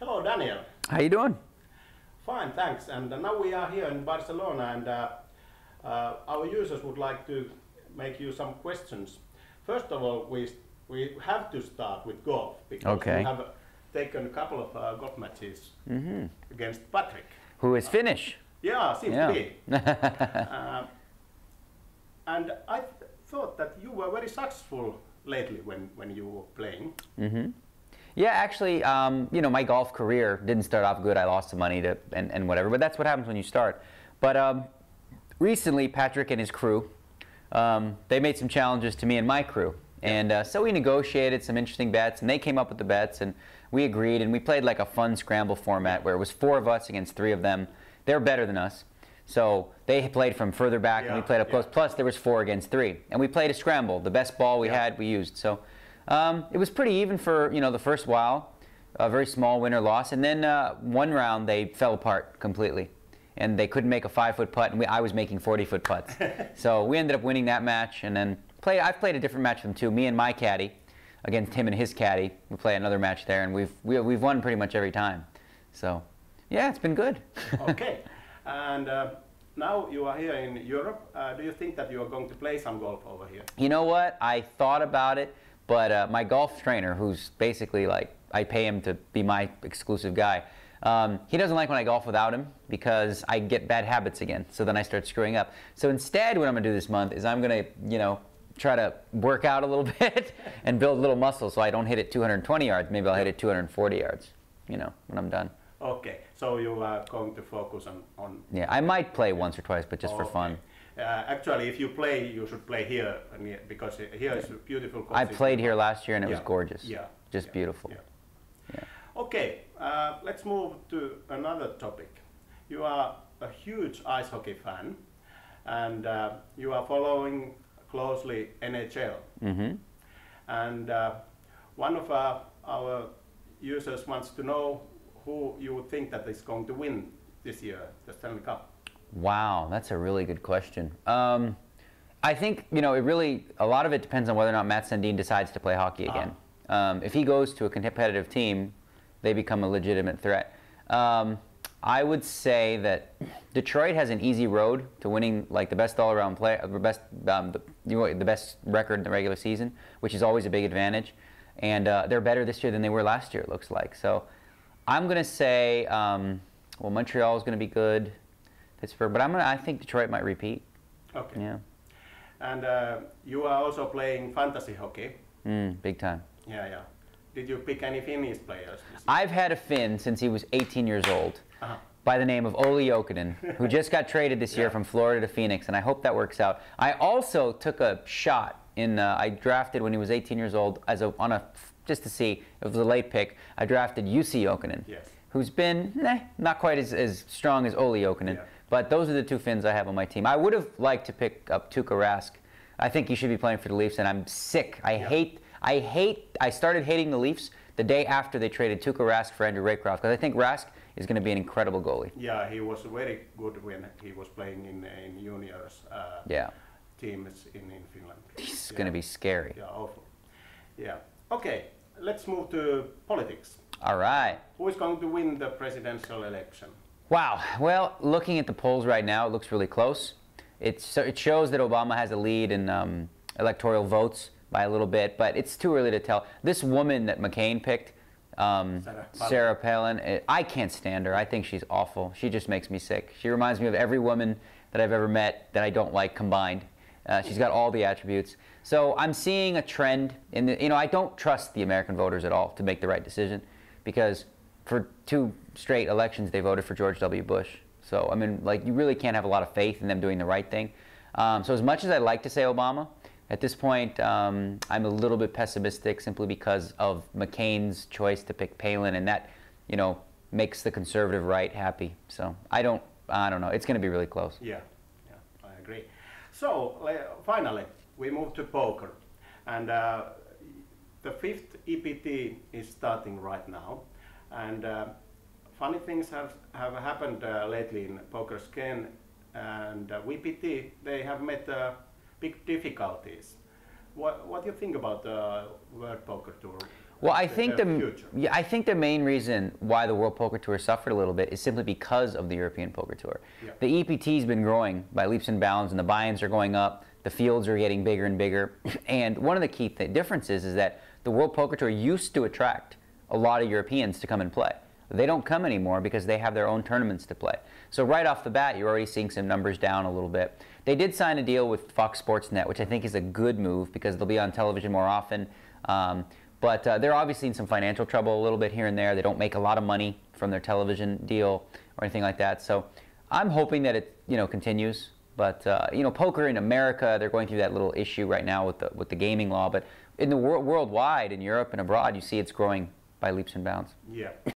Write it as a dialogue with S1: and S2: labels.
S1: Hello, Daniel.
S2: How you doing?
S1: Fine, thanks. And now we are here in Barcelona, and our users would like to make you some questions. First of all, we have to start with golf because we have taken a couple of golf matches against Patrick,
S2: who is Finnish.
S1: Yeah, seems to be. And I thought that you were very successful lately when you were playing.
S2: Yeah, actually, you know, my golf career didn't start off good. I lost some money and whatever, but that's what happens when you start. But recently, Patrick and his crew, they made some challenges to me and my crew. And so we negotiated some interesting bets, and they came up with the bets, and we agreed, and we played like a fun scramble format where it was 4 of us against 3 of them. They're better than us. So they played from further back, and we played up close. Plus, there was 4 against 3. And we played a scramble. The best ball we had, we used. So it was pretty even for, you know, the first while. A very small winner-loss. And then one round, they fell apart completely. And they couldn't make a 5-foot putt, and I was making 40-foot putts. So we ended up winning that match. And then I've played a different match with them, too. Me and my caddy against him and his caddy. We play another match there, and we've won pretty much every time. So, yeah, it's been good.
S1: Okay. And now you are here in Europe. Do you think that you are going to play some golf over here?
S2: You know what? I thought about it, but my golf trainer, who's basically like, I pay him to be my exclusive guy, he doesn't like when I golf without him because I get bad habits again. So then I start screwing up. So instead, what I'm going to do this month is I'm going to, you know, try to work out a little bit and build a little muscle so I don't hit it 220 yards. Maybe I'll hit it 240 yards, you know, when I'm done.
S1: Okay, so you are going to focus on
S2: yeah, I might play once or twice, but just for fun.
S1: Actually, if you play, you should play here because here is a beautiful course.
S2: I played here last year and it was gorgeous.
S1: Yeah.
S2: Just beautiful.
S1: Yeah. Okay, let's move to another topic. You are a huge ice hockey fan, and you are following closely NHL. And one of our users wants to know who you would think that is going to win this year, the Stanley Cup?
S2: Wow, that's a really good question. I think, you know, a lot of it depends on whether or not Matt Sundin decides to play hockey again. If he goes to a competitive team, they become a legitimate threat. I would say that Detroit has an easy road to winning like the best all-around play, the best record in the regular season, which is always a big advantage. And they're better this year than they were last year, it looks like. So I'm going to say, well, Montreal is going to be good, Pittsburgh, but I think Detroit might repeat.
S1: Okay.
S2: Yeah.
S1: And you are also playing fantasy hockey.
S2: Big time.
S1: Yeah. Did you pick any Finnish players?
S2: I've had a Finn since he was 18 years old by the name of Olli Jokinen, who just got traded this year from Florida to Phoenix, and I hope that works out. I also took a shot in, I drafted when he was 18 years old just to see, it was a late pick, I drafted Jussi Jokinen, who's been not quite as strong as Olli Jokinen, but those are the 2 Finns I have on my team. I would have liked to pick up Tuukka Rask. I think he should be playing for the Leafs, and I'm sick. I started hating the Leafs the day after they traded Tuukka Rask for Andrew Raycroft, because I think Rask is going to be an incredible goalie.
S1: Yeah, he was very good when he was playing in juniors teams in Finland.
S2: He's going to be scary.
S1: Yeah, awful. Yeah. Okay, let's move to politics.
S2: All right.
S1: Who is going to win the presidential election?
S2: Wow. Well, looking at the polls right now, it looks really close. It shows that Obama has a lead in electoral votes by a little bit, but it's too early to tell. This woman that McCain picked, Sarah Palin, I can't stand her. I think she's awful. She just makes me sick. She reminds me of every woman that I've ever met that I don't like combined. She's got all the attributes. So I'm seeing a trend in the, you know, I don't trust the American voters at all to make the right decision, because for 2 straight elections they voted for George W. Bush. So I mean, like, you really can't have a lot of faith in them doing the right thing. So as much as I'd like to say Obama, at this point I'm a little bit pessimistic simply because of McCain's choice to pick Palin, and that, you know, makes the conservative right happy. So I don't know. It's going to be really close.
S1: Yeah, I agree. So finally, we move to poker, and the 5th EPT is starting right now, and funny things have happened lately in poker scene, and EPT, they have met big difficulties. What do you think about the World Poker Tour?
S2: Well, I think the main reason why the World Poker Tour suffered a little bit is simply because of the European Poker Tour.
S1: Yeah.
S2: The EPT's been growing by leaps and bounds, and the buy-ins are going up. The fields are getting bigger and bigger. And one of the key differences is that the World Poker Tour used to attract a lot of Europeans to come and play. They don't come anymore because they have their own tournaments to play. So right off the bat, you're already seeing some numbers down a little bit. They did sign a deal with Fox Sports Net, which I think is a good move because they'll be on television more often. But they're obviously in some financial trouble a little bit here and there. They don't make a lot of money from their television deal or anything like that. So I'm hoping that it continues. But poker in America, they're going through that little issue right now with the gaming law. But in the worldwide, in Europe and abroad, you see it's growing by leaps and bounds.
S1: Yeah.